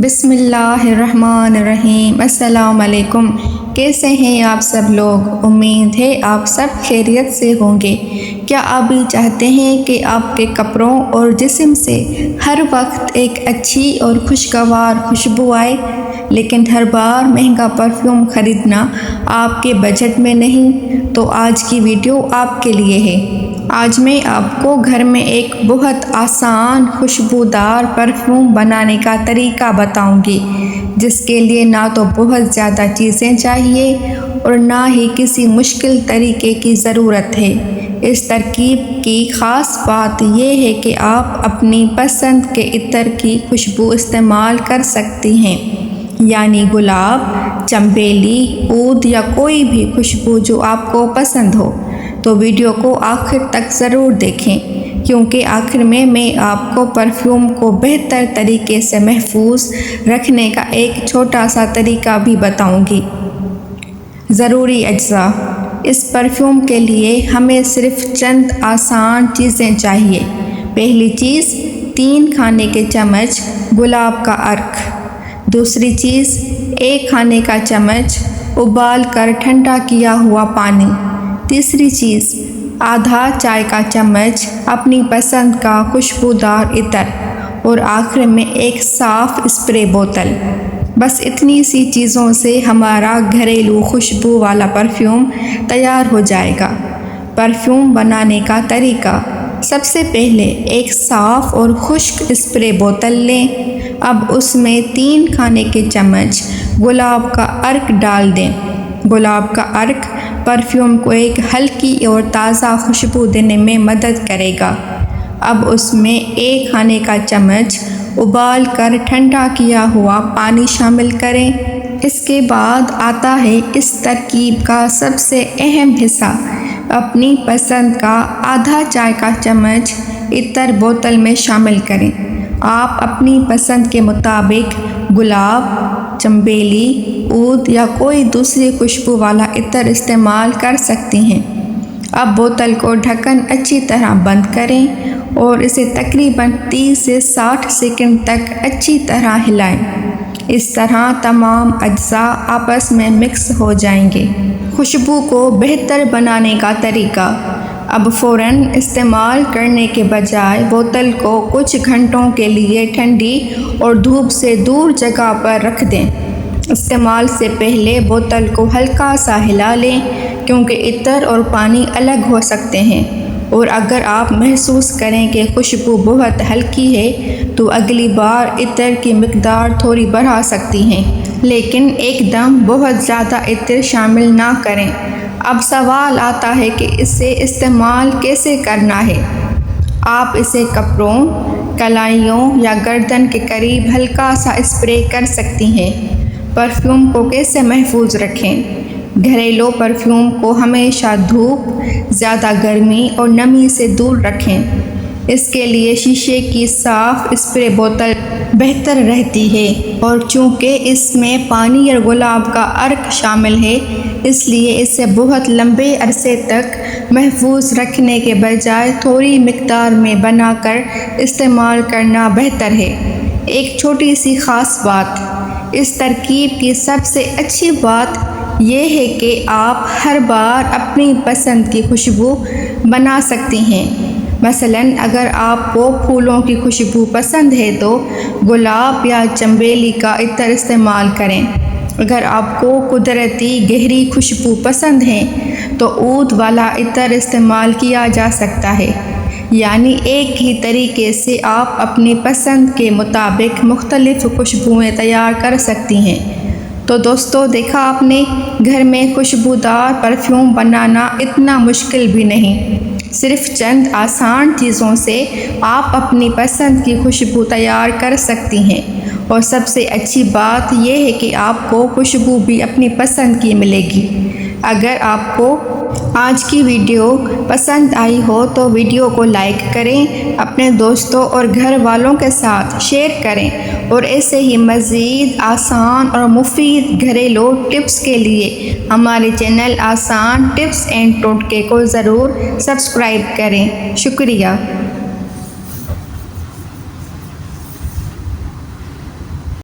بسم اللہ الرحمن الرحیم۔ السلام علیکم، کیسے ہیں آپ سب لوگ؟ امید ہے آپ سب خیریت سے ہوں گے۔ کیا آپ بھی چاہتے ہیں کہ آپ کے کپڑوں اور جسم سے ہر وقت ایک اچھی اور خوشگوار خوشبو آئے، لیکن ہر بار مہنگا پرفیوم خریدنا آپ کے بجٹ میں نہیں؟ تو آج کی ویڈیو آپ کے لیے ہے۔ آج میں آپ کو گھر میں ایک بہت آسان خوشبودار پرفیوم بنانے کا طریقہ بتاؤں گی، جس کے لیے نہ تو بہت زیادہ چیزیں چاہیے اور نہ ہی کسی مشکل طریقے کی ضرورت ہے۔ اس ترکیب کی خاص بات یہ ہے کہ آپ اپنی پسند کے عطر کی خوشبو استعمال کر سکتی ہیں، یعنی گلاب، چنبیلی، عود یا کوئی بھی خوشبو جو آپ کو پسند ہو۔ تو ویڈیو کو آخر تک ضرور دیکھیں، کیونکہ آخر میں آپ کو پرفیوم کو بہتر طریقے سے محفوظ رکھنے کا ایک چھوٹا سا طریقہ بھی بتاؤں گی۔ ضروری اجزاء۔ اس پرفیوم کے لیے ہمیں صرف چند آسان چیزیں چاہیے۔ پہلی چیز، 3 کھانے کے چمچ گلاب کا عرق۔ دوسری چیز، 1 کھانے کا چمچ ابال کر ٹھنڈا کیا ہوا پانی۔ تیسری چیز، آدھا چائے کا چمچ اپنی پسند کا خوشبودار عطر، اور آخر میں ایک صاف اسپرے بوتل۔ بس اتنی سی چیزوں سے ہمارا گھریلو خوشبو والا پرفیوم تیار ہو جائے گا۔ پرفیوم بنانے کا طریقہ۔ سب سے پہلے ایک صاف اور خشک اسپرے بوتل لیں۔ اب اس میں 3 کھانے کے چمچ گلاب کا عرق ڈال دیں۔ گلاب کا عرق پرفیوم کو ایک ہلکی اور تازہ خوشبو دینے میں مدد کرے گا۔ اب اس میں 1 کھانے کا چمچ ابال کر ٹھنڈا کیا ہوا پانی شامل کریں۔ اس کے بعد آتا ہے اس ترکیب کا سب سے اہم حصہ۔ اپنی پسند کا آدھا چائے کا چمچ عطر بوتل میں شامل کریں۔ آپ اپنی پسند کے مطابق گلاب، چنبیلی، عود یا کوئی دوسری خوشبو والا عطر استعمال کر سکتی ہیں۔ اب بوتل کو ڈھکن اچھی طرح بند کریں اور اسے تقریباً 30 سے 60 سیکنڈ تک اچھی طرح ہلائیں۔ اس طرح تمام اجزاء آپس میں مکس ہو جائیں گے۔ خوشبو کو بہتر بنانے کا طریقہ۔ اب فوراً استعمال کرنے کے بجائے بوتل کو کچھ گھنٹوں کے لیے ٹھنڈی اور دھوپ سے دور جگہ پر رکھ دیں۔ استعمال سے پہلے بوتل کو ہلکا سا ہلا لیں، کیونکہ عطر اور پانی الگ ہو سکتے ہیں، اور اگر آپ محسوس کریں کہ خوشبو بہت ہلکی ہے تو اگلی بار عطر کی مقدار تھوڑی بڑھا سکتی ہیں، لیکن ایک دم بہت زیادہ عطر شامل نہ کریں۔ اب سوال آتا ہے کہ اسے استعمال کیسے کرنا ہے۔ آپ اسے کپڑوں، کلائیوں یا گردن کے قریب ہلکا سا اسپرے کر سکتی ہیں۔ پرفیوم کو کیسے محفوظ رکھیں۔ گھریلو پرفیوم کو ہمیشہ دھوپ، زیادہ گرمی اور نمی سے دور رکھیں۔ اس کے لیے شیشے کی صاف اسپرے بوتل بہتر رہتی ہے، اور چونکہ اس میں پانی اور گلاب کا عرق شامل ہے، اس لیے اسے بہت لمبے عرصے تک محفوظ رکھنے کے بجائے تھوڑی مقدار میں بنا کر استعمال کرنا بہتر ہے۔ ایک چھوٹی سی خاص بات۔ اس ترکیب کی سب سے اچھی بات یہ ہے کہ آپ ہر بار اپنی پسند کی خوشبو بنا سکتی ہیں۔ مثلاً اگر آپ کو پھولوں کی خوشبو پسند ہے تو گلاب یا چنبیلی کا عطر استعمال کریں۔ اگر آپ کو قدرتی گہری خوشبو پسند ہے تو عود والا عطر استعمال کیا جا سکتا ہے۔ یعنی ایک ہی طریقے سے آپ اپنی پسند کے مطابق مختلف خوشبوئیں تیار کر سکتی ہیں۔ تو دوستو، دیکھا آپ نے، گھر میں خوشبودار پرفیوم بنانا اتنا مشکل بھی نہیں۔ صرف چند آسان چیزوں سے آپ اپنی پسند کی خوشبو تیار کر سکتی ہیں، اور سب سے اچھی بات یہ ہے کہ آپ کو خوشبو بھی اپنی پسند کی ملے گی۔ اگر آپ کو آج کی ویڈیو پسند آئی ہو تو ویڈیو کو لائک کریں، اپنے دوستوں اور گھر والوں کے ساتھ شیئر کریں، اور ایسے ہی مزید آسان اور مفید گھریلو ٹپس کے لیے ہمارے چینل آسان ٹپس اینڈ ٹوٹکے کو ضرور سبسکرائب کریں۔ شکریہ۔